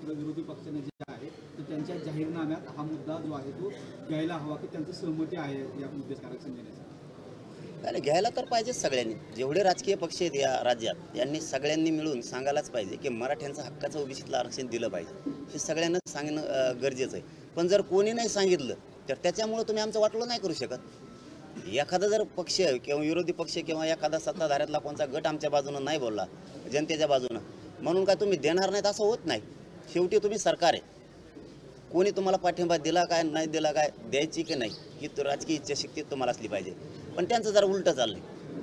मात्र विरोधी पक्षाने जे आहे तर त्यांच्या जाहीरनाम्यात हा मुद्दा जो आहे तो घ्यायला हवा की त्यांची सहमती आहे या मुद्द्यास आरक्षण देण्यासाठी. आणि घ्यायला तर पाहिजेच सगळ्यांनी. जेवढे राजकीय पक्ष आहेत या राज्यात यांनी सगळ्यांनी मिळून सांगायलाच पाहिजे की मराठ्यांचं हक्काचं ओबीसीतलं आरक्षण दिलं पाहिजे. हे सगळ्यांना सांगणं गरजेचं आहे. पण जर कोणी नाही सांगितलं तर त्याच्यामुळे तुम्ही आमचं वाटलं नाही करू शकत. एखादा जर पक्ष किंवा विरोधी पक्ष किंवा एखादा सत्ताधाऱ्यातला कोणता गट आमच्या बाजूनं नाही बोलला जनतेच्या बाजूनं म्हणून काय तुम्ही देणार नाहीत असं होत नाही. शेवटी तुम्ही सरकार आहे. कोणी तुम्हाला पाठिंबा दिला काय नाही दिला काय द्यायची की नाही ही राजकीय इच्छाशक्ती तुम्हाला असली पाहिजे. पण त्यांचं जरा उलटं चाललंय.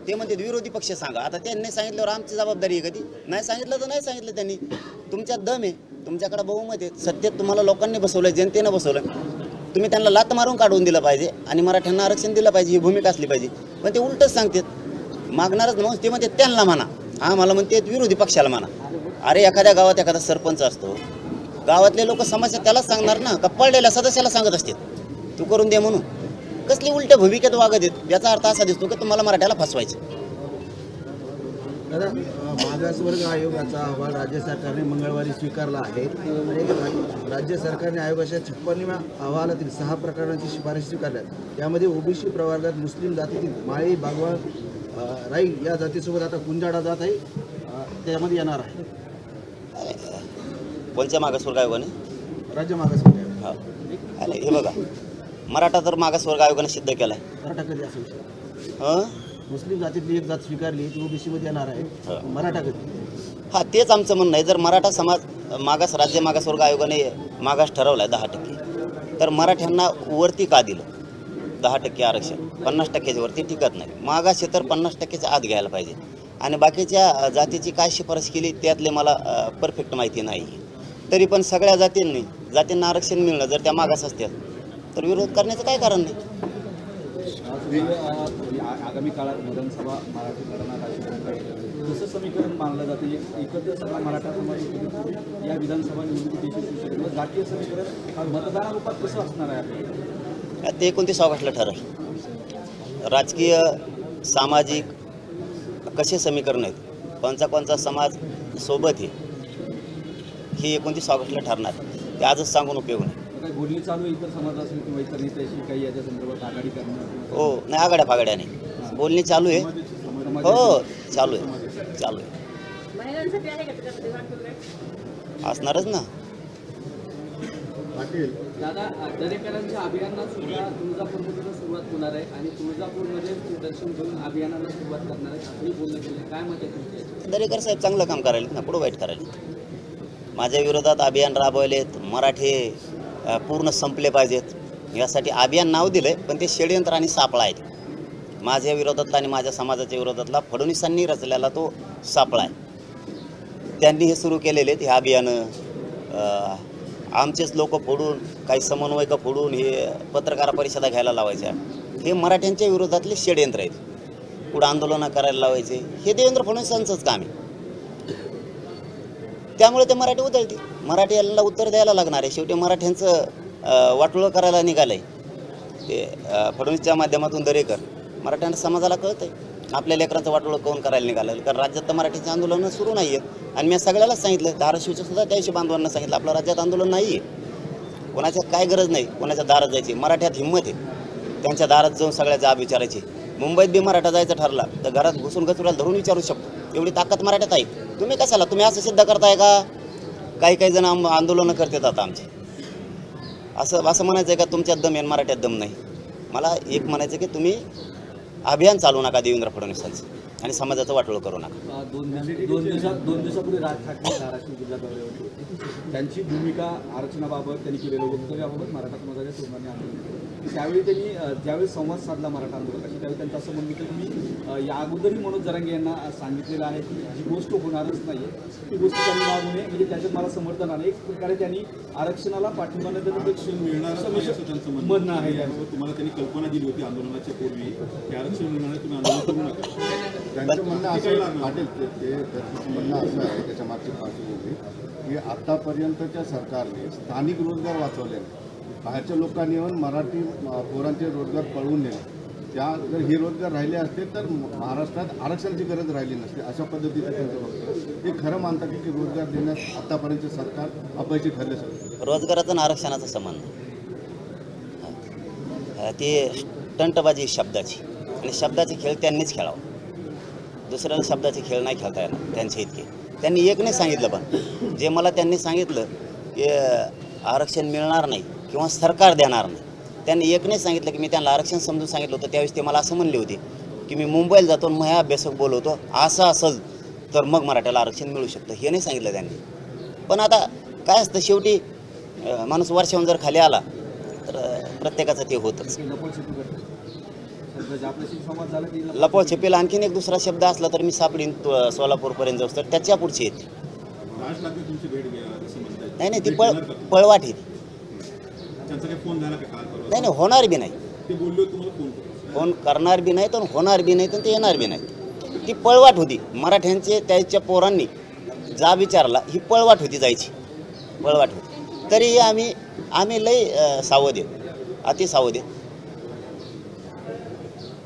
ते म्हणते विरोधी पक्ष सांगा. आता त्यांनी सांगितल्यावर आमची जबाबदारी आहे कधी नाही सांगितलं तर नाही सांगितलं त्यांनी. तुमच्यात दम आहे, तुमच्याकडे बहुमत आहे, सत्तेत तुम्हाला लोकांनी बसवलं, जनतेनं बसवलं. तुम्ही त्यांना लात मारून काढून दिलं पाहिजे आणि मराठ्यांना आरक्षण दिलं पाहिजे ही भूमिका असली पाहिजे. पण ते उलटच सांगतात. मागणारच म्हणून ते म्हणते त्यांना म्हणा, आम्हाला म्हणते विरोधी पक्षाला म्हणा. अरे एखाद्या गावात एखादा सरपंच असतो, गावातले लोक समस्या त्यालाच सांगणार ना का पडलेल्या सदस्याला सांगत असतात तू करून दे म्हणून. कसली उलट्या भूमिकेत वागत आहेत याचा अर्थ असा दिसतो की तुम्हाला मराठ्याला फसवायचं. दादा, मागासवर्ग आयोगाचा अहवाल राज्य सरकारने मंगळवारी स्वीकारला आहे. राज्य सरकारने आयोगाच्या 56व्या अहवालातील 6 प्रकरणांची शिफारस स्वीकारल्या. यामध्ये ओबीसी प्रवर्गात मुस्लिम जातीतील माळी, बागवा, राई या जातीसोबत आता कुंजाडा जात आहे त्यामध्ये येणार आहे. कोणत्या मागासवर्ग आयोगाने? राज्य मागासवर्ग आयोग. अरे हे बघा, मराठा तर मागासवर्ग आयोगाने सिद्ध केला आहे. मराठा कधी असेल? मुस्लिम जातीतली एक जात स्वीकारली ती ओबीसी मध्ये येणार आहे. मराठा कधी? हा तेच आमचं म्हणणं आहे. जर मराठा समाज राज्य मागासवर्ग आयोगाने मागास ठरवला आहे 10%, तर मराठ्यांना वरती का दिलं 10% आरक्षण? 50%च्या वरती टिकत नाही. मागास तर 50%च्या आत घ्यायला पाहिजे. आणि बाकीच्या जातीची काय शिफारस केली त्यातले मला परफेक्ट माहिती नाही. तरी पण सगळ्या जातींना आरक्षण मिळणं जर त्या मागास असतील तर विरोध करण्याचं काय कारण नाही. आगामी काळात विधानसभा मराठी करणार कसं समीकरण मानलं जाते? एकत्र सगळा मराठा समाज या विधानसभा निवडणुकीत जातीय समीकरण मतदारारूपात कसं असणार आहे? ते 29 ऑगस्टला ठरेल. राजकीय सामाजिक कसे समीकरण आहेत, कोणचा समाज सोबत आहे हे 29 ऑगस्टला ठरणार. ते आजच सांगून उपयोग नाही. काही बोलणी चालू आहे इतर समाज असेल किंवा इतर नेत्याशी काही याच्या संदर्भात आघाडी करणं? हो नाही, आघाड्या फागड्याने बोलणी चालू आहे. हो चालू आहे. असणारच ना. दादा, दरेकरांच्या अभियानाला सुद्धा तुळजापूरमधून सुरुवात होणार आहे आणि तुळजापूरमध्ये दर्शन घेऊन अभियानाला सुरुवात करणार आहे असंही बोलणं केलं. काय मत आहे तुमचं? दरेकर साहेब चांगलं काम करायला ना, पुढं वाईट करायला. माझ्या विरोधात अभियान राबवलेत. मराठी पूर्ण संपले पाहिजेत यासाठी अभियान नाव दिलंय, पण ते षडयंत्र आणि सापळा आहेत. माझ्या विरोधातला आणि माझ्या समाजाच्या विरोधातला फडणवीसांनी रचलेला तो सापळा आहे. त्यांनी हे सुरू केलेले हे अभियानं. आमचेच लोक फोडून, काही समन्वयक फोडून हे पत्रकार परिषदा घ्यायला लावायच्या. हे मराठ्यांच्या विरोधातले षडयंत्र आहेत. पुढं आंदोलनं करायला लावायचे हे देवेंद्र फडणवीसांचंच काम आहे. त्यामुळे ते मराठी उधळते. मराठी याला उत्तर द्यायला लागणार आहे. शेवटी मराठ्यांचं वाटोळं करायला निघालं आहे ते फडणवीसच्या माध्यमातून. दरेकर मराठ्यांना समाजाला कळत आहे आपल्या लेकरांचं वाटोळं कोण करायला निघालं. कारण राज्यात तर मराठीची आंदोलनं सुरू नाही आहेत. आणि मी सगळ्यालाच सांगितलं, धाराशिवचं सुद्धा त्याविषयी बांधवांना सांगितलं, आपल्या राज्यात आंदोलन नाही आहे. कोणाच्या काय गरज नाही कोणाच्या दारात जायची. मराठ्यात हिंमत आहे त्यांच्या दारात जाऊन सगळ्या जाब विचारायची. मुंबईत बी मराठा जायचं ठरला तर घरात घुसून गचुराला धरून विचारू शकतो. एवढी ताकद मराठ्यात आहे. तुम्ही कशाला तुम्ही असं सिद्ध करताय का? काही जण आंदोलनं करतात आता आमचे. असं म्हणायचं आहे का तुमच्यात दम आहे मराठ्यात दम नाही? मला एक म्हणायचं की तुम्ही अभियान चालू नका देवेंद्र फडणवीसांचं आणि समाजाचं वाटोळं करू नका. दोन दिवसापूर्वी राज ठाकरे धाराशिव जिल्हा दौऱ्यावर होते. त्यांची भूमिका आरक्षणाबाबत त्यांनी केलेलं वक्तव्याबाबत मराठा समाजाच्या तरुणांनी आंदोलन केलं. त्यावेळी त्यांनी ज्यावेळी संवाद साधला मराठा आंदोलकाशी त्यावेळी त्यांचं असं म्हणणं की मी या अगोदरही मनोज जरांगे यांना सांगितलेलं आहे की जी गोष्ट होणारच नाही आहे ती गोष्ट त्यांनी मागू नये. म्हणजे त्याच्यात मला समर्थन आलं. एक प्रकारे त्यांनी आरक्षणाला पाठिंबा न मिळणार असं त्यांचं म्हणणं आहे. तुम्हाला त्यांनी कल्पना दिली होती आंदोलनाच्या पूर्वी की आरक्षण मिळणार तुम्ही आंदोलन करू नका. त्यांचं म्हणणं असं वाटेल त्याचं म्हणणं असं आहे त्याच्या मागची पार्श्वभूमी की आतापर्यंतच्या सरकारने स्थानिक रोजगार वाचवले. बाहेरच्या लोकांनी येऊन मराठी पोरांचे रोजगार पळवून नेले. त्या जर हे रोजगार राहिले असते तर महाराष्ट्रात आरक्षणाची गरज राहिली नसते. अशा पद्धतीचं त्यांचं वक्तव्य. ते खरं मानतात की रोजगार देण्यास आतापर्यंत सरकार अपयशी ठरले सर. रोजगाराचा आणि आरक्षणाचा संबंध ते स्टंटबाजी शब्दाची, आणि शब्दाचे खेळ त्यांनीच खेळावं. दुसऱ्याला शब्दाचे खेळ नाही खेळता येणार त्यांचे इतके. त्यांनी एक नाही सांगितलं, पण जे मला त्यांनी सांगितलं की आरक्षण मिळणार नाही किंवा सरकार देणार नाही, त्यांनी एक नाही सांगितलं की मी त्यांना आरक्षण समजून सांगितलं होतं. त्यावेळेस ते मला असं म्हणले होते की मी मुंबईला जातो आणि माझ्या अभ्यासक बोलवतो, असं असेल तर मग मराठ्याला आरक्षण मिळू शकतं. हे नाही सांगितलं त्यांनी. पण आता काय असतं, शेवटी माणूस वर्षाहून जर खाली आला तर प्रत्येकाचं ते होतच. लपवछपीला आणखीन एक दुसरा शब्द असला तर मी सापडीन सोलापूरपर्यंत जाऊस, तर त्याच्या पुढची येते. नाही नाही, ती पळवाट आहे. नाही नाही, होणार बी नाही. फोन करणार बी नाही, तर होणार बी नाही, तर ते येणार बी नाही. ती पळवाट होती. मराठ्यांचे त्याच्या पोरांनी जा विचारला, ही पळवाट होती, जायची पळवाट होती. तरी आम्ही लई सावध आहेत, अति सावध आहेत.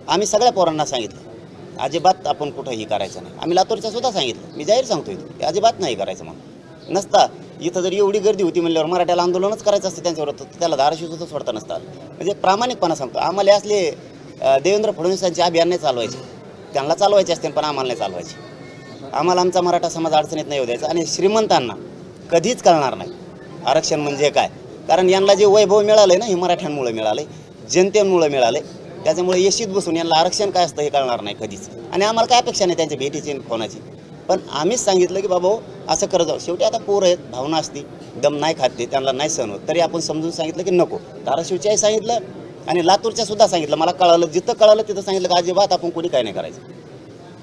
आम्ही सगळ्या पोरांना सांगितलं अजिबात आपण कुठंही करायचं नाही. आम्ही लातूरच्या सुद्धा सांगितलं, मी जाहीर सांगतोय की अजिबात नाही करायचं. म्हणून नसता इथं जर एवढी गर्दी होती म्हणल्यावर मराठ्याला आंदोलनच करायचं असतं त्यांच्यावर, त्याला धाराशिव सुद्धा सोडता नसतात. म्हणजे प्रामाणिकपणा सांगतो. आम्हाला असले देवेंद्र फडणवीसांचे अभियान नाही चालवायचे, त्यांना चालवायचे असते पण आम्हाला नाही चालवायचे. आम्हाला आमचा मराठा समाज अडचणीत नाही येऊ द्यायचा. आणि श्रीमंतांना कधीच कळणार नाही आरक्षण म्हणजे काय. कारण यांना जे वैभव मिळालं आहे ना, हे मराठ्यांमुळे मिळालं आहे, जनतेमुळे मिळालं आहे. त्याच्यामुळे येशीत बसून यांना आरक्षण काय असतं हे कळणार नाही कधीच. आणि आम्हाला काय अपेक्षा नाही त्यांच्या भेटीची कोणाची. पण आम्हीच सांगितलं की बाबा असं करत जाऊ. शेवटी आता पोरं आहेत, भावना असती, दम नाही खाते, त्यांना नाही सहन होत. तरी आपण समजून सांगितलं की नको. धाराशिवच्याही सांगितलं आणि लातूरच्या सुद्धा सांगितलं. मला कळालं, जिथं कळालं तिथं सांगितलं की अजिबात आपण कोणी काय नाही करायचं.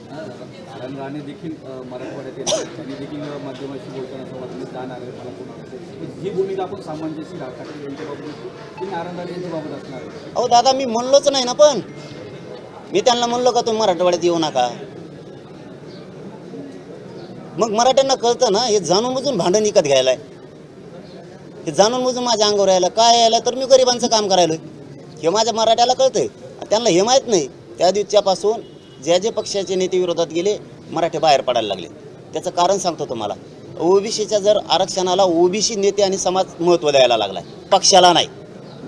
नारायण राणे देखील मराठवाड्यात येणार, त्यांनी देखील माध्यमाशी बोलताना संवाद जाणार आहे. मला कोण ही भूमिका आपण सामंजस्य राज ठाकरे यांच्याबाबत की नारायण राणे यांच्याबाबत असणार आहे? अहो दादा, मी म्हणलोच नाही ना. पण मी त्यांना म्हणलो का तुम्ही मराठवाड्यात येऊ नका. मग मराठ्यांना कळतं ना, हे जाणून बुजून भांडण विकत घ्यायला आहे, हे जाणून बुजून माझ्या अंगावर यायला काय यायला, तर मी गरिबांचं काम करायलो हे माझ्या मराठ्याला कळतंय. त्यांना हे माहीत नाही. त्या दिवसापासून ज्या जे पक्षाचे नेते विरोधात गेले, मराठे बाहेर पडायला लागले. त्याचं कारण सांगतो तुम्हाला. ओबीसीच्या जर आरक्षणाला ओबीसी नेते आणि समाज महत्त्व द्यायला लागला, पक्षाला नाही.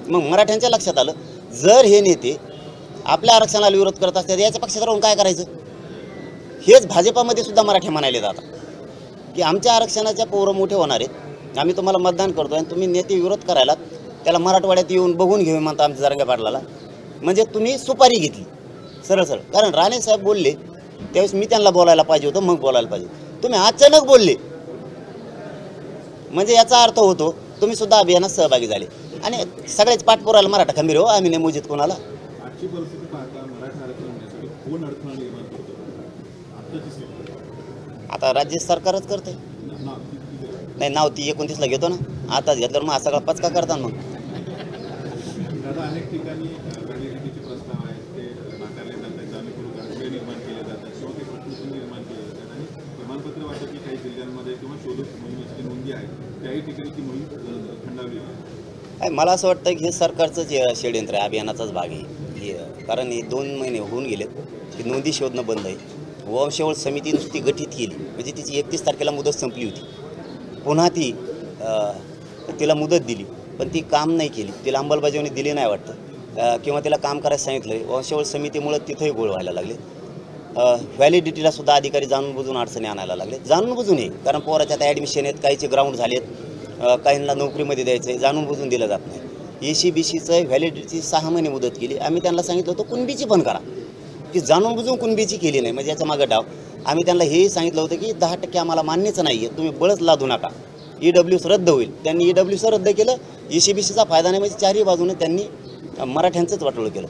मग मराठ्यांच्या लक्षात आलं, जर हे नेते आपल्या आरक्षणाला विरोध करत असतात, याच्या पक्षात राहून काय करायचं. हेच भाजपामध्ये सुद्धा मराठी म्हणायले जातात की आमच्या आरक्षणाच्या पोरं मोठे होणार आहेत, आम्ही तुम्हाला मतदान करतो आणि तुम्ही नेते विरोध करायला त्याला मराठवाड्यात येऊन बघून घेऊ म्हणता आमच्या जरंगे पाटलाला. म्हणजे तुम्ही सुपारी घेतली सरळ सरळ. कारण राणे साहेब बोलले त्यावेळेस मी त्यांना बोलायला पाहिजे होतं, मग बोलायला पाहिजे. तुम्ही अचानक बोलले म्हणजे याचा अर्थ होतो तुम्ही सुद्धा अभियानात सहभागी झाले. आणि सगळ्याच पाठपुरायला मराठा खंबीर हो, आम्ही नाही मोजित कोणाला. आजची परिस्थिती पाहता मराठा आरक्षण होण्यासाठी कोण अडथळा निर्माण करतो? आता राज्य सरकारच करते. नाही, नाव ती 29ला घेतो ना, आताच घेतल्यावर मग सगळा पचका करता. मग दादा, अनेक ठिकाणी व्हॅलिडिटीचे प्रस्ताव आहेत, ते नाकारले जातात, जाणीवपूर्वक अडथळे निर्माण केले जातात किंवा ते प्रश्न निर्माण केले जातात. आणि प्रमाणपत्र वाटप काही जिल्ह्यांमध्ये किंवा शोधक मोहिमेची नोंदी आहे, त्याही ठिकाणी ती मोहीम खंडावली आहे. मला असं वाटतं की हे सरकारचंच षडयंत्र आहे, अभियानाचाच भाग आहे. कारण हे 2 महिने होऊन गेलेत की नोंदी शोधणं बंद आहे. वंशावळ समिती नुसती गठीत केली, म्हणजे तिची 31 तारखेला मुदत संपली होती. पुन्हा तिला मुदत दिली, पण ती काम नाही केली, तिला अंमलबजावणी दिली नाही वाटतं, किंवा तिला काम करायला सांगितलं. वंशावळ समितीमुळे तिथंही गोळ व्हायला लागले. व्हॅलिडिटीला सुद्धा अधिकारी जाणून बुजून अडचणी आणायला लागले. जाणून बुजून ये, कारण पोराच्या आता ॲडमिशन आहेत, काहीचे ग्राउंड झालेत, काहींना नोकरीमध्ये द्यायचं आहे, जाणून बुजून दिलं जात नाही. ECBCचं व्हॅलिडिटीची 6 महिने मुदत केली. आम्ही त्यांना सांगितलं होतं कुणबीची पण करा, की जाणून बुजून कुणबीची केली नाही, म्हणजे याच्या मागं डाव. आम्ही त्यांना हेही सांगितलं होतं की 10% आम्हाला मान्यच नाही आहे, तुम्ही बळच लादू नका, EWS रद्द होईल. त्यांनी EWS रद्द केलं, ECBCचा फायदा नाही, म्हणजे चारही बाजूने त्यांनी मराठ्यांचंच वाटोळं केलं.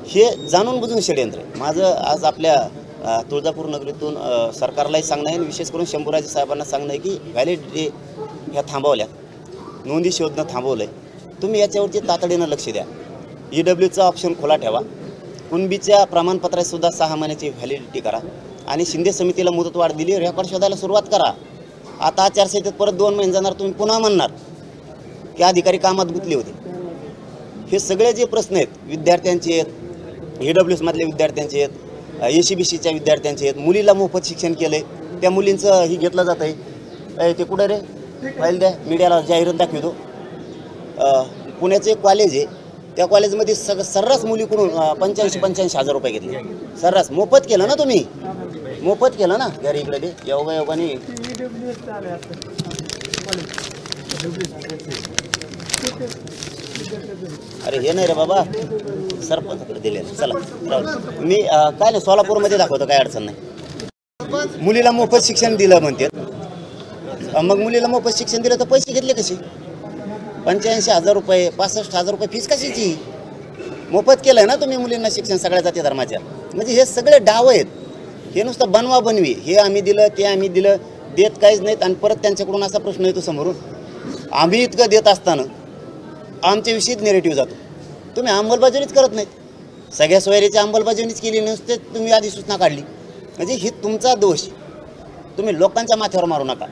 हे जाणून बुजून षडयंत्र आहे. माझं आज आपल्या तुळजापूर नगरीतून सरकारलाही सांगणं आहे आणि विशेष करून शंभूराजे साहेबांना सांगणं आहे की व्हॅलिडिटी ह्या थांबवल्या, नोंदी शोधणं थांबवलं आहे. तुम्ही याच्यावरती तातडीनं लक्ष द्या. EWSचा ऑप्शन खुला ठेवा. कुणबीच्या प्रमाणपत्रातसुद्धा 6 महिन्याची व्हॅलिडिटी करा. आणि शिंदे समितीला मुदतवाढ दिली, रेकॉर्ड शोधायला सुरुवात करा. आता आचारसंहितेत परत 2 महिने जाणार, तुम्ही पुन्हा म्हणणार की अधिकारी कामात गुंतले होते. हे सगळे जे प्रश्न आहेत विद्यार्थ्यांचे आहेत, AWS मधल्या विद्यार्थ्यांचे आहेत, ACBCच्या विद्यार्थ्यांचे आहेत, मुलीला मोफत शिक्षण केलं आहे, त्या मुलींचं ही घेतलं जातं आहे. ते कुठं रे फाईल द्या, मीडियाला जाहिरात दाखवतो. पुण्याचं एक कॉलेज आहे, त्या कॉलेजमध्ये सर्रास मुलीकडून 85 हजार रुपये घेतले. सर्रास मोफत केलं ना तुम्ही, मोफत केलं ना. घरी इकडे दे योगाने अरे हे नाही रे बाबा, सरपंचाकडे दिले. चला मी काय नाही, सोलापूरमध्ये दाखवतो, काय अडचण नाही. मुलीला मोफत शिक्षण दिलं म्हणते, मग मुलीला मोफत शिक्षण दिलं तर पैसे घेतले कसे? 85 हजार रुपये, 65 हजार रुपये फीस कशाची? मोफत केलं आहे ना तुम्ही मुलींना शिक्षण सगळ्या जाती धर्माच्या. म्हणजे हे सगळे डाव आहेत, हे नुसतं बनवा बनवी, हे आम्ही दिलं ते आम्ही दिलं, देत काहीच नाहीत. आणि परत त्यांच्याकडून असा प्रश्न येतो समोरून, आम्ही इतकं देत असताना आमच्याविषयीच नेरेटिव्ह जातो. तुम्ही अंमलबजावणीच करत नाहीत, सगळ्या सोयरीची अंमलबजावणीच केली नसते, तुम्ही आधी सूचना काढली. म्हणजे ही तुमचा दोष, तुम्ही लोकांच्या माथ्यावर मारू नका.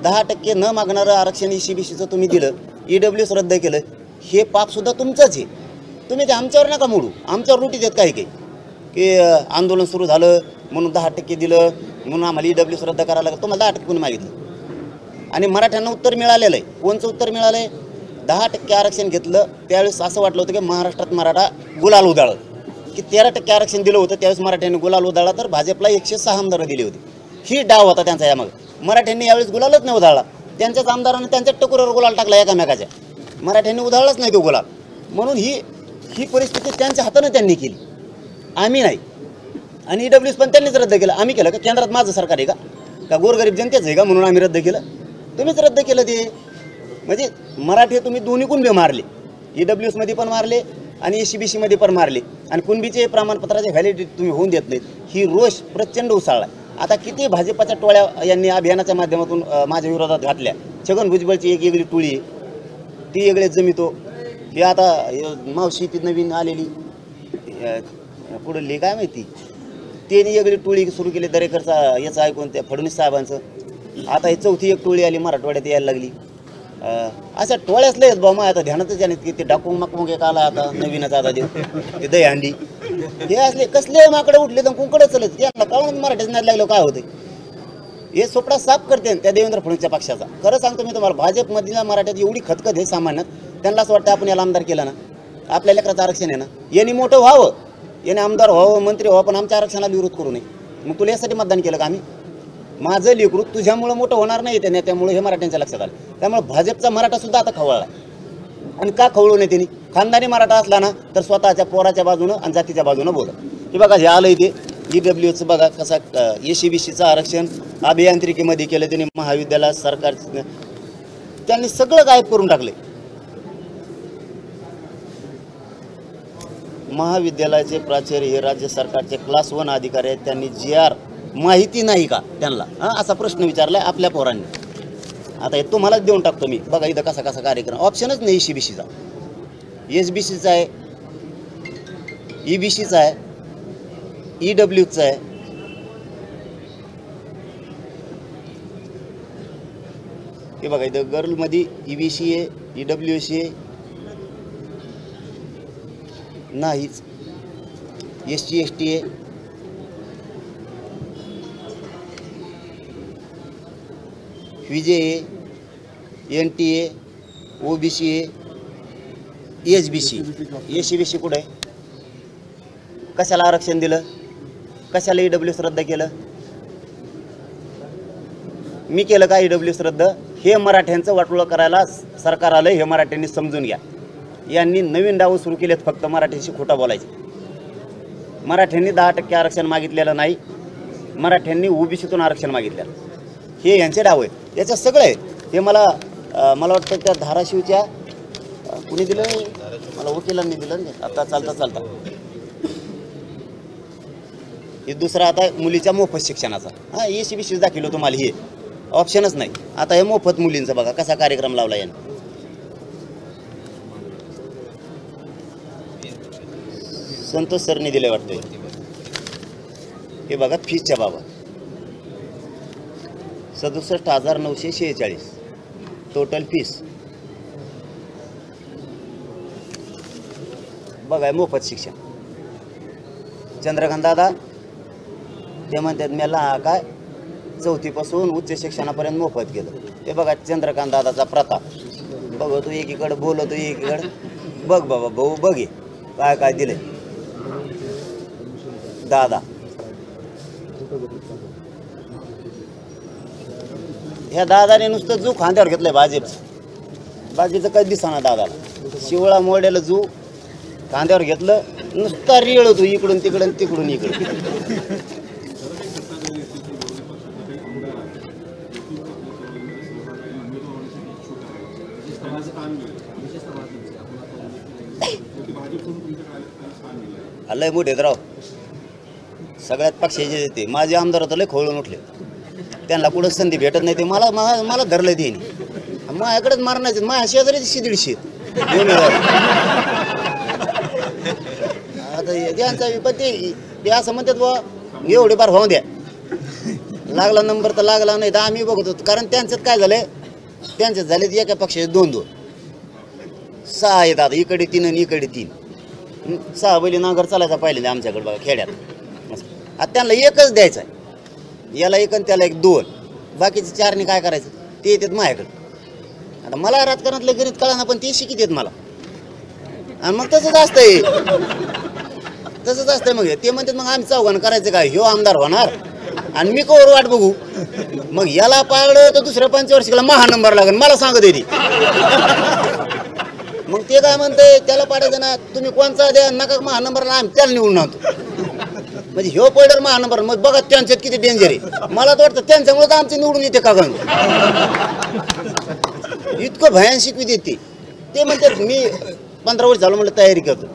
10% न मागणारं आरक्षण ACBCचं तुम्ही दिलं, EWS रद्द केलं, हे पापसुद्धा तुमचंच आहे. तुम्ही ते आमच्यावर नका मोडू. आमच्यावर रोटी देत काही की आंदोलन सुरू झालं म्हणून 10% दिलं म्हणून आम्हाला EWS रद्द करायला लागलं. तुम्हाला 10% कोणी मागितलं? आणि मराठ्यांना उत्तर मिळालेलं आहे. कोणचं उत्तर मिळालं आहे? 10% आरक्षण घेतलं त्यावेळेस असं वाटलं होतं की महाराष्ट्रात मराठा गुलाल उधळलं, की 13% आरक्षण दिलं होतं त्यावेळेस मराठ्यांनी गुलाल उधळला, तर भाजपला 106 आमदारं दिली होती. ही डाव होता त्यांचा. यामागे मराठ्यांनी यावेळेस गुलालच नाही उधळला, त्यांच्याच आमदारांनी त्यांच्याच टकोरावर गुलाल टाकला एकामेकाच्या. मराठ्यांनी उधळलाच नाही तो गुलाल. म्हणून ही परिस्थिती त्यांच्या हातानं त्यांनी केली, आम्ही नाही. आणि EWS पण त्यांनीच रद्द केलं. आम्ही केलं का? केंद्रात माझं सरकार आहे का गोरगरीब जनतेचं आहे का म्हणून आम्ही रद्द केलं? तुम्हीच रद्द केलं ते. म्हणजे मराठी तुम्ही दोन्हीकून बी मारले, EWS मध्ये पण मारले आणि ACBC मध्ये पण मारले. आणि कुणबीचे प्रमाणपत्राचे व्हॅलिडिटी तुम्ही होऊन देत नाहीत. ही रोष प्रचंड उसळला. आता किती भाजपाच्या टोळ्या यांनी अभियानाच्या माध्यमातून माझ्या विरोधात घातल्या. छगन भुजबळची एक वेगळी टोळी, ती वेगळेच जमितो. हे आता मावशी ती नवीन आलेली पुढली काय माहिती, त्यांनी वेगळी टोळी सुरू केली दरेकरचा, याचं ऐकून त्या फडणवीस साहेबांचं. आता ही चौथी एक टोळी आली मराठवाड्यात यायला लागली. अशा टोळ्याच लयच बाबा. आता ध्यानातच याने की ते डाकून माकून एक आला आता नवीनच, आता ते दहीहंडी, हे असले कसले माकडे उठले तर कुंकडे चलत. यांना काढून मराठीच नाही लागलं काय होते? हे सोपडा साफ करते त्या देवेंद्र फडणवीसच्या पक्षाचा. खरं सांगतो मी तुम्हाला, भाजपमधल्या मराठ्यात एवढी खतखत आहे सामान्यात, त्यांना असं वाटतं आपण याला आमदार केला ना, आपल्या लेकराचं आरक्षण आहे ना, यांनी मोठं व्हावं, याने आमदार व्हावं, मंत्री व्हावं, पण आमच्या आरक्षणाला विरोध करू नये. मग तुला यासाठी मतदान केलं का आम्ही? माझं लेकरू तुझ्यामुळं मोठं होणार नाही त्या नेत्यामुळे, हे मराठ्यांच्या लक्षात आलं. त्यामुळे भाजपचा मराठासुद्धा आता खवळला. आणि का खवळू नये त्यांनी? खानदानी मराठा असला ना तर स्वतःच्या पोराच्या बाजूनं आणि जातीच्या बाजूनं बोला. हे बघा, हे आलं इथे EWSचं बघा कसा, ACBCचं आरक्षण अभियांत्रिकीमध्ये केलं त्यांनी, महाविद्यालय सरकार त्यांनी सगळं गायब करून टाकले. महाविद्यालयाचे प्राचार्य हे राज्य सरकारचे क्लास 1 अधिकारी आहेत. त्यांनी GR माहिती नाही का त्यांना, असा प्रश्न विचारलाय आपल्या पोरांनी. आता हे तुम्हालाच देऊन टाकतो मी. बघा इथं कसा कसा कार्यक्रम, ऑप्शनच नाही. ACBCचा, SBCचा आहे, EBCचा आहे, EWSचा आहे. हे बघा इथं गर्लमध्ये EBC आहे, EWS आहे, नाहीच. SC ST आहे, विजय आहे, NT आहे, OBC आहे, SBC. ACBC कुठं आहे? कशाला आरक्षण दिलं? कशाला EWS रद्द केलं? मी केलं का EWS रद्द? हे मराठ्यांचं वाटोळं करायला सरकार आलं, हे मराठ्यांनी समजून घ्या. यांनी नवीन डाव सुरू केलेत फक्त मराठ्यांशी खोटं बोलायचे. मराठ्यांनी 10% आरक्षण मागितलेलं नाही, मराठ्यांनी OBCतून आरक्षण मागितलेलं. हे यांचे डाव आहेत. याचं सगळं आहे. हे मला वाटतं त्या धाराशिवच्या कुणी दिलं, मला वकिलांनी दिलं ना आता चालता. हे दुसरा आता मुलीच्या मोफत शिक्षणाचा. ACBC दाखवलं तुम्हाला, हे ऑप्शनच नाही. आता हे मोफत मुलींचं बघा कसा कार्यक्रम लावला याने. संतोष सरने दिले वाटतं. हे बघा फीसच्या बाबत 67,946 टोटल फीस. बघा मोफत शिक्षण. चंद्रकांत दादा ते म्हणतात मला काय 4थी पासून उच्च शिक्षणापर्यंत मोफत केलं. ते बघा चंद्रकांत दादाचा प्रताप. बघतो एकीकडे बोलतो एकीकडे. बघ बाबा भाऊ बघ हे काय काय दिले दादा. ह्या दादाने नुसतं जू खांद्यावर घेतलंय भाजपचं. बाकीचं काही दिसाना दादाला. शिवळा मोड्याला जू खांद्यावर घेतलं नुसता रिळ होतो इकडून तिकडून तिकडून इकडून. लय मोठे राव सगळ्यात पक्षाचे ते माझे आमदार होतं लय खोळून उठले. त्यांना कुठं संधी भेटत नाही ते मला मला धरलं ते माझ्याकडेच मारण्याचे माझ्या शेजारी 150 आता त्यांचा पण ते असं म्हणतात बा एवढे बार होऊन द्या लागला नंबर तर लागला नाही तर आम्ही बघतो. कारण त्यांच्यात काय झालंय त्यांच्यात झाले एका पक्षाचे 2-2 6 आहेत. आता इकडे 3 आणि इकडे 3 6 बैली नांगर चालायचा पाहिले आमच्याकडे बघा खेड्यात. आता त्यांना एकच द्यायचा आहे. याला 1 आणि त्याला 1 2 बाकीचे 4 काय करायचं ते येतात माझ्याकडे. आता मला राजकारणातलं गणित कळाना पण ते शिकित येत मला. आणि मग तसंच असतंय मग ते म्हणतात मग आम्ही चौघानं करायचं काय ह्यो आमदार होणार आणि मी कवर वाट बघू. मग याला पाळलं तर दुसऱ्या 5 वर्षाला महा नंबर लागेल मला सांगत येते. मग ते काय म्हणते त्याला पाडायचं ना तुम्ही कोणचा द्या नका महानंबरला आम्ही त्याला निवडून आणतो. म्हणजे ह्यो पडर महानंबर मग बघा त्यांच्यात किती डेंजर आहे. मला तर वाटतं त्यांच्यामुळे तर आमचे निवडून येते का गण इतकं भयान शिकवी देते. ते म्हणतात मी 15 वर्ष झालं म्हणलं तयारी करतो.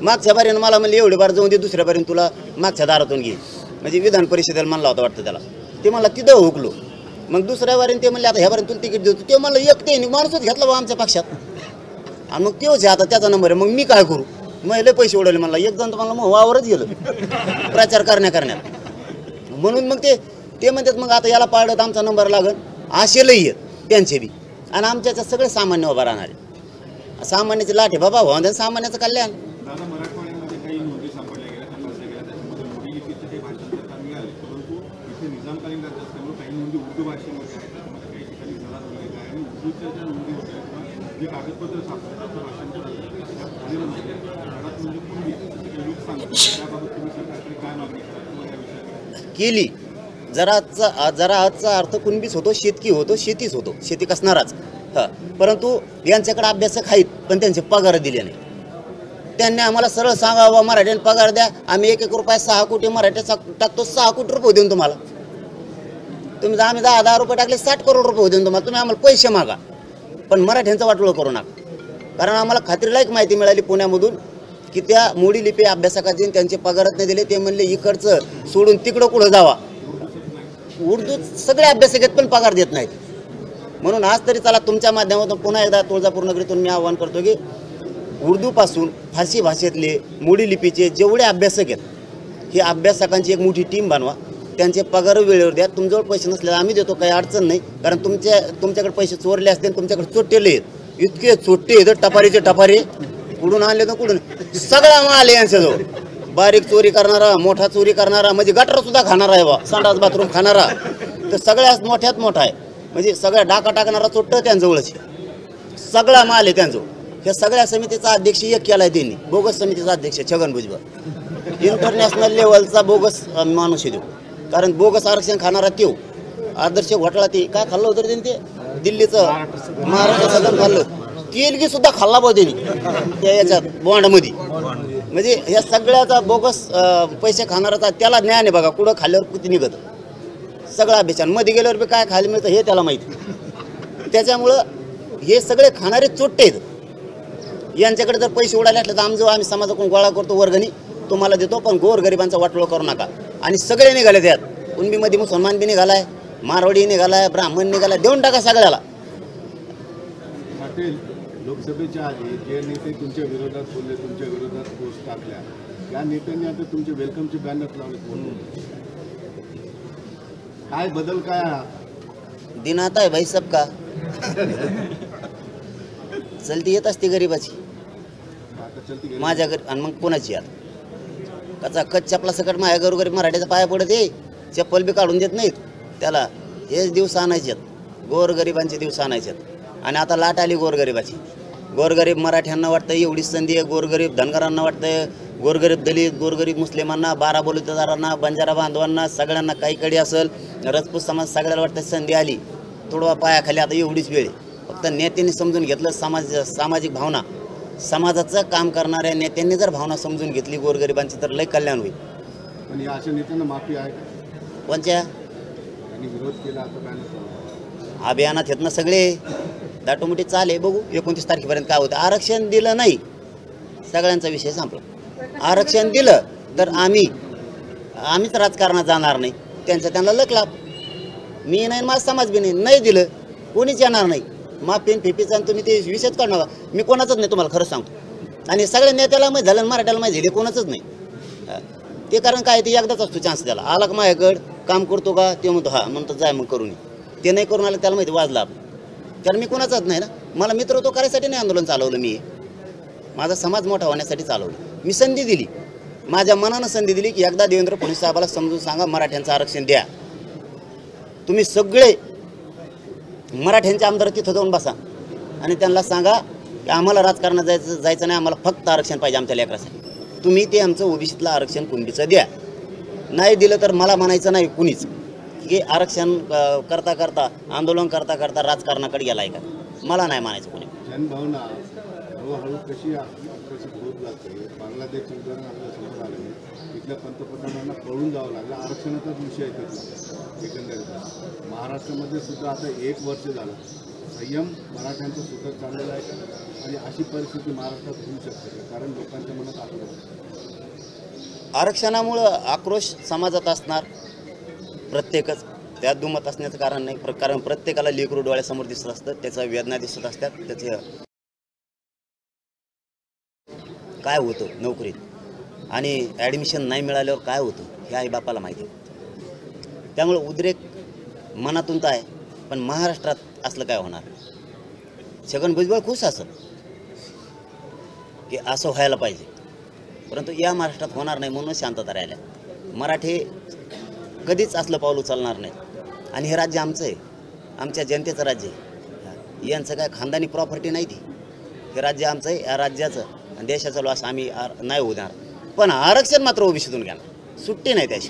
मागच्या बारीनं मला म्हणलं एवढे बार जाऊन दे दुसऱ्या बारीनं तुला मागच्या दारातून घे. म्हणजे विधान परिषदेला म्हणला होता वाटतं त्याला. ते म्हणला तिथं हुकलो. मग दुसऱ्या बारीनं ते म्हणले आता ह्या बारीनं तुला तिकीट देतो. ते म्हणलं एकटे माणूसच घेतला बा आमच्या पक्षात. आणि मग तेच आता त्याचा नंबर आहे. मग मी काय करू मग लय पैसे उडवले मला. एक जण तर मला मग वावरच गेलं प्रचार करण्यात. म्हणून मग ते म्हणतात मग आता याला पाळत आमचा नंबर लागल असे लई येत त्यांचे बी. आणि आमच्याच्या सगळे सामान्य उभा राहणारे सामान्याचे लाटे बाबा हो सामान्याचं कल्याण. दादा मराठवाड्यामध्ये काही नोंदी सापडल्या गेल्या तपासल्या गेल्या त्याच्यामध्ये मोडी लिपीचं काही भाषण करताना मिळाले परंतु इथे निजामकालीन राज्य असल्यामुळे काही नोंदी उर्दू भाषेमध्ये आहेत. त्याच्यामध्ये काही ठिकाणी जरा वगैरे काय आणि उर्दूच्या ज्या नोंदी होत्या किंवा जे कागदपत्र सापडतात त्याचं भाषांतर झालेलं नाही. घरात म्हणजे पूर्वी काही लोक सांगतात त्याबाबत तुम्ही सरकारकडे काय मागणी करा किंवा या विषयात केली. जरा आजचा अर्थ कुणबीच होतो शेतकी होतो शेतीच होतो शेती कसणाराच. हां परंतु यांच्याकडे अभ्यासक आहेत पण त्यांचे पगार दिले नाही. त्यांनी आम्हाला सरळ सांगावं मराठ्यांना पगार द्या आम्ही 1-1 रुपये 6 कोटी मराठ्याचा टाकतो 6 कोटी रुपये देऊन तुम्हाला. तुम्ही आम्ही 10 रुपये टाकले 60 करोड रुपये देऊन तुम्हाला. तुम्ही आम्हाला पैसे मागा पण मराठ्यांचं वाटोळं करू नका. कारण आम्हाला खात्रीलायक माहिती मिळाली पुण्यामधून की त्या मोडी लिपी अभ्यासकाचे त्यांचे पगारच नाही दिले. ते म्हणले इकडचं सोडून तिकडं कुठं जावा. उर्दू सगळे अभ्यासक आहेत पण पगार देत नाहीत. म्हणून आज तरी चला तुमच्या माध्यमातून पुन्हा एकदा तुळजापूर नगरीतून मी आवाहन करतो की उर्दूपासून फारसी भाषेतले मोडी लिपीचे जेवढे अभ्यासक आहेत हे अभ्यासकांची एक मोठी टीम बनवा. त्यांचे पगार वेळेवर द्या. तुमच्यावर पैसे नसल्यास आम्ही देतो काही अडचण नाही. कारण तुमच्याकडे पैसे चोरले असते तुमच्याकडे चोट्टेले आहेत इतके चोट्टे आहेत टपारीचे टपारे कुठून आणले तर कुठून सगळा माल यांच्याजवळ. बारीक चोरी करणारा मोठा चोरी करणारा म्हणजे गटर सुद्धा खाणारा आहे बा संडास बाथरूम खाणारा तर सगळ्यात मोठ्यात मोठा आहे. म्हणजे सगळ्या डाका टाकणारा चोट्ट त्यांजवळच सगळा माल आहे त्यांजवळ. ह्या सगळ्या समितीचा अध्यक्ष एक केला आहे त्यांनी बोगस समितीचा अध्यक्ष छगन भुजबळ इंटरनॅशनल लेवलचा बोगस माणूस आहे. कारण बोगस आरक्षण खाणारा तो आदर्श घोटाळा ते काय खाल्लं होतं त्यांनी ते दिल्लीचं महाराष्ट्र सदन खाल्लं. तेलगी सुद्धा खाल्ला बा त्यांनी त्या याच्यात बॉन्डमध्ये. म्हणजे या सगळ्याचा बोगस पैसे खाणाराचा त्याला ज्ञान आहे बघा कुठं खाल्ल्यावर किती निघत सगळा अभ्यासान मध्ये गेल्यावर बी काय खायला मिळतं हे त्याला माहिती. त्याच्यामुळं हे सगळे खाणारे चोट्टे आहेत. यांच्याकडे जर पैसे उडाले असले तर आम्ही समाजाकडून गोळा करतो वर्गणी तुम्हाला देतो पण गोरगरिबांचा वाटोळा करू नका. आणि सगळे निघाले त्यात कुणबीमध्ये मुसलमान बी निघालाय मारवाडी निघालाय ब्राह्मण निघालाय देऊन टाका सगळ्याला. पाटील लोकसभेच्या आधी जे नेते तुमच्या विरोधात बोलले तुमच्या विरोधात पोस्ट टाकल्या त्या नेत्यांनी आता तुमचे वेलकमचे बॅनर लावले. काय बदल काय दिन आता है भाई सबका चलती येत असते गरीबाची आता चलती माझ्या घरी आणि मग कोणाची आता कचा कच चपला सकट माझ्या गोरगरीब मराठीचा पाया पडत आहे, चप्पल बी काढून देत नाहीत त्याला. हेच दिवस आणायचे गोरगरिबांचे दिवस आणायचे. आणि आता लाट आली गोरगरिबाची. गोरगरीब मराठ्यांना वाटतं एवढी संधी आहे, गोरगरीब धनगरांना वाटतं, गोरगरीब दलित, गोरगरीब मुस्लिमांना, 12 बलुतेदारांना, बंजारा बांधवांना, सगळ्यांना काही कडी असेल, राजपूत समाज सगळ्याला वाटतं संधी आली थोडा पायाखाली. आता एवढीच वेळ आहे. फक्त नेत्यांनी समजून घेतलं सामाजिक भावना, समाजाचं काम करणाऱ्या नेत्यांनी जर भावना समजून घेतली गोरगरिबांची तर लय कल्याण होईल. पण या अशा नेत्यांना माफी आहे का? कोणत्या त्यांनी विरोध केला आता काय नाही. अभियानात येत ना सगळे दाटोमुटी चाले. बघू 29 तारखेपर्यंत काय होतं. आरक्षण दिलं नाही, सगळ्यांचा विषय संपला. आरक्षण दिलं तर आम्हीच राजकारणात जाणार नाही, त्यांना लक लाभ. मी नाही, माझा समाज बी नाही दिलं कोणीच येणार नाही. माफीन फिफीचा आणि तुम्ही ते विषयच काढू नका. मी कोणाचंच नाही, तुम्हाला खरंच सांगतो. आणि सगळ्या नेत्याला माहीत झालं, मराठ्याला माहीत झाली, कोणाचंच नाही ते. कारण काय ते एकदाच असतो चान्स त्याला. आला का माझ्याकडं काम करतो का, ते म्हणतो हा, म्हणतो जाय मग करून. ते नाही करून आलं त्याला माहिती वाजला आपण. कारण मी कोणाचाच नाही ना. मला मित्र तो करायसाठी नाही आंदोलन चालवलं. मी माझा समाज मोठा होण्यासाठी चालवलं. मी संधी दिली, माझ्या मनानं संधी दिली की एकदा देवेंद्र फडणवीस साहेबाला समजून सांगा मराठ्यांचं आरक्षण द्या. तुम्ही सगळे मराठ्यांचे आमदार तिथं जाऊन बसा आणि त्यांना सांगा की आम्हाला राजकारणात जायचं नाही, आम्हाला फक्त आरक्षण पाहिजे आमच्या लेकरासाठी. तुम्ही ते आमचं ओबीसीतलं आरक्षण कुणबीचं द्या. नाही दिलं तर मला म्हणायचं नाही कुणीच की आरक्षण करता करता आंदोलन करता करता राजकारणाकडे गेलाय का, मला नाही म्हणायचं कोणी. जनभावना हळूहळू कशी होत जाते. बांगलादेशचं उदाहरण आपल्या समोर आलं नाही. तिथल्या पंतप्रधानांना पळून जावं लागलं. आरक्षणाचाच विषय आहे एकंदरीत. महाराष्ट्रामध्ये सुद्धा आता 1 वर्ष झालं संयम मराठ्यांचं सुद्धा चाललेलं आहे का? आणि अशी परिस्थिती महाराष्ट्रात होऊ शकते का? कारण लोकांच्या मनात आक्रोश. आरक्षणामुळं आक्रोश समाजात असणार प्रत्येकच, त्यात दुमत असण्याचं कारण नाही. कारण प्रत्येकाला लेकरू डोळ्यासमोर दिसत असतं, त्याच्या वेदना दिसत असतात, त्याचे काय होतं नोकरीत आणि ॲडमिशन नाही मिळाल्यावर काय होतं हे आईबापाला माहिती आहे. त्यामुळे उद्रेक मनातून तर आहे, पण महाराष्ट्रात असलं काय होणार. छगन भुजबळ खुश असत की असं व्हायला पाहिजे, परंतु या महाराष्ट्रात होणार नाही म्हणून शांतता राहिल्या. मराठी कधीच असलं पाऊल उचलणार नाही. आणि हे राज्य आमचं आहे, आमच्या जनतेचं राज्य आहे. यांचं काय खानदानी प्रॉपर्टी नाही ती. हे राज्य आमचं आहे, या राज्याचं आणि देशाचा लॉस आम्ही नाही होऊ देणार. पण आरक्षण मात्र ओबीसीतून घेणार, सुट्टी नाही त्याशी.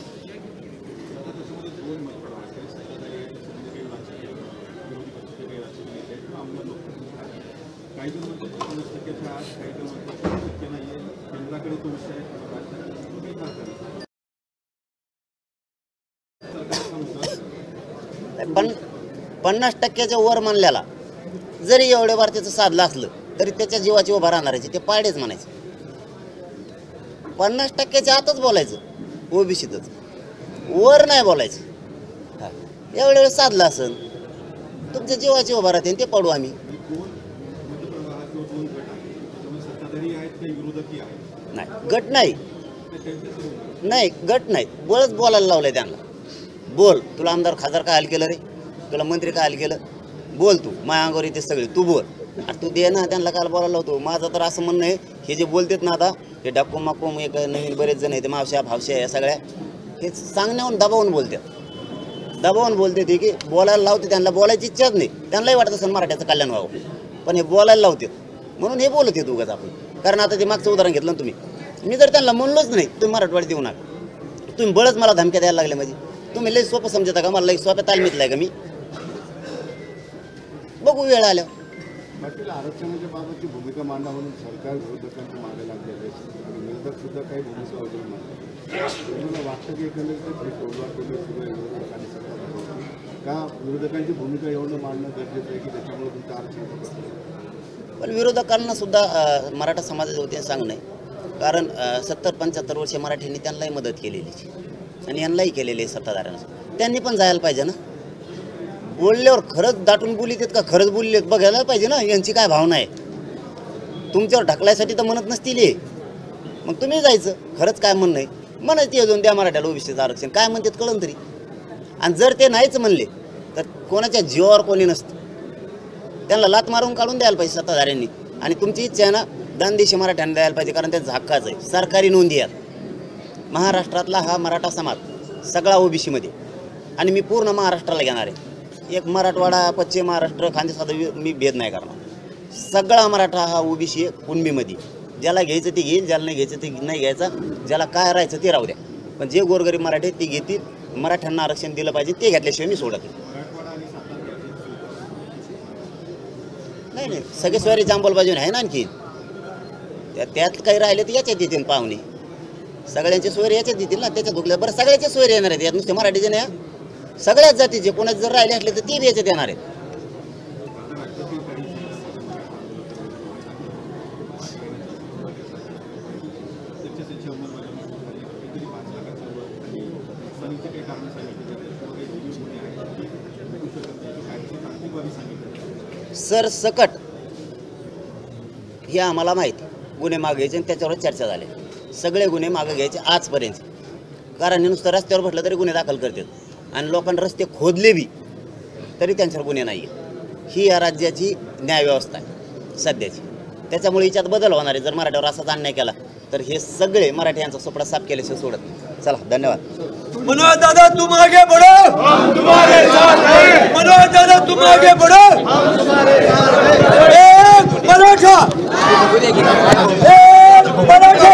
पण 50% वर मानल्याला जरी एवढ्या वार त्याचं साधलं असलं तरी त्याच्या जीवाची उभा राहणारायचे ते पाडेच म्हणायचे. 50%च्या आतच बोलायचं ओबीसीतच, वर नाही बोलायचं. एवढ्या वेळ साधलं असेल तुमच्या जीवाची उभा राहते ते पाडू आम्ही. नाही गट नाही, गट नाही, बळच बोलायला लावलंय त्यांना. बोल, तुला आमदार खासदार काय हाल केलं रे, तुला मंत्री काय हाल केलं, बोल तू, माझ्या अंगावर येते सगळे, तू बोल. आणि तू दे ना, त्यांना काय बोलायला लावतो. माझं तर असं म्हणणं आहे, हे जे बोलतात ना आता हे डाकू माकूम एक नवीन बरेच जण आहेत, मावश्या भावश्या या सगळ्या, हे सांगण्याहून दबावून बोलते ते की बोलायला लावते. त्यांना बोलायची इच्छाच नाही, त्यांनाही वाटत असेल मराठ्याचं कल्याण व्हावं, पण हे बोलायला लावतात म्हणून हे बोलत येत उगाच आपण. कारण आता ते मागचं उदाहरण घेतलं ना तुम्ही, मी जर त्यांना म्हणलोच नाही तुम्ही मराठवाडी देऊ नका, तुम्ही बळच मला धमक्या द्यायला लागले. म्हणजे तुम्ही लई सोपं समजता का, मला लई सोप्या तालमीतला आहे का मी. बघू वेळ आल्या. बाकी आरक्षणाच्या बाबतची भूमिका मांडा म्हणून सरकार विरोधकांच्या मागे लागलेले आणि विरोधक सुद्धा काही भूमिका वगैरे मांडतात. मला वाटतं की एकंदरीत का विरोधकांची भूमिका एवढं मांडणं गरजेचं आहे की त्याच्यामुळे तुमचं आरक्षण. पण विरोधकांना सुद्धा मराठा समाजाच्या वतीने सांगणं आहे. कारण 70-75 वर्षे मराठ्यांनी त्यांनाही मदत केलेली आणि यांनाही केलेली आहे सत्ताधाऱ्यांना. त्यांनी पण जायला पाहिजे ना. बोलल्यावर खरंच दाटून बोलीत का खरंच बोललेत बघायला पाहिजे ना यांची काय भावना आहे. तुमच्यावर ढकलायसाठी तर म्हणत नसतील, मग तुम्ही जायचं खरंच काय म्हणणं आहे म्हणायचं अजून द्या मराठ्याला ओबीसीचं आरक्षण, काय म्हणतात कळलं तरी. आणि जर ते नाहीच म्हणले तर कोणाच्या जीवावर कोणी नसतं, त्यांना लात मारून काढून द्यायला पाहिजे सत्ताधाऱ्यांनी. आणि तुमची इच्छा आहे ना दानदेशी मराठ्यांना द्यायला पाहिजे, कारण त्यांचा हक्काच आहे. सरकारी नोंदी आहेत, महाराष्ट्रातला हा मराठा समाज सगळा ओबीसीमध्ये, आणि मी पूर्ण महाराष्ट्राला घेणार आहे. एक मराठवाडा, पश्चिम महाराष्ट्र, खानदेशाचा मी भेद नाही करणार. सगळा मराठा हा ओबीसी आहे कुणबीमध्ये. ज्याला घ्यायचं ते घेईल, ज्याला नाही घ्यायचं ते नाही घ्यायचं, ज्याला काय राहायचं ते राहू द्या. पण जे गोरगरीब मराठी आहेत ते घेतील. मराठ्यांना आरक्षण दिलं पाहिजे, ते घेतल्याशिवाय मी सोडत नाही. सगळे सोयरे जांभूल बाजूने आहे ना. आणखी त्यात काही राहिले तर याच्यात येतील पाहुणे. सगळ्यांचे सोयरे याच्यात येतील ना. त्याच्यात दुखल्या बरं सगळ्याचे सोयरे येणार आहेत. यात नुसते मराठीचे नाही, सगळ्याच जातीचे. कोणाचे जर राहिले असले तर ते बी याच्यात येणार आहेत. सर सकट हे आम्हाला माहिती. गुन्हे मागे घ्यायचे आणि त्याच्यावर चर्चा झाली. सगळे गुन्हे मागे घ्यायचे आजपर्यंत. कारण नुसतं रस्त्यावर म्हटलं तरी गुन्हे दाखल करतात आणि लोकांना रस्ते खोदले बी तरी त्यांच्यावर गुन्हे नाही आहेत. ही या राज्याची न्यायव्यवस्था आहे सध्याची. त्याच्यामुळे याच्यात बदल होणार आहे. जर मराठ्यावर असाच अन्याय केला तर हे सगळे मराठी यांचा सोपडा साफ केल्याशिवाय सोडत नाही. चला, धन्यवाद. मनोज दादा तुम आगे बढ़ो, हम तुम्हारे साथ हैं. मनोज दादा तुम आगे बढ़ो, हम तुम्हारे साथ हैं. एक मराठा, एक मराठा.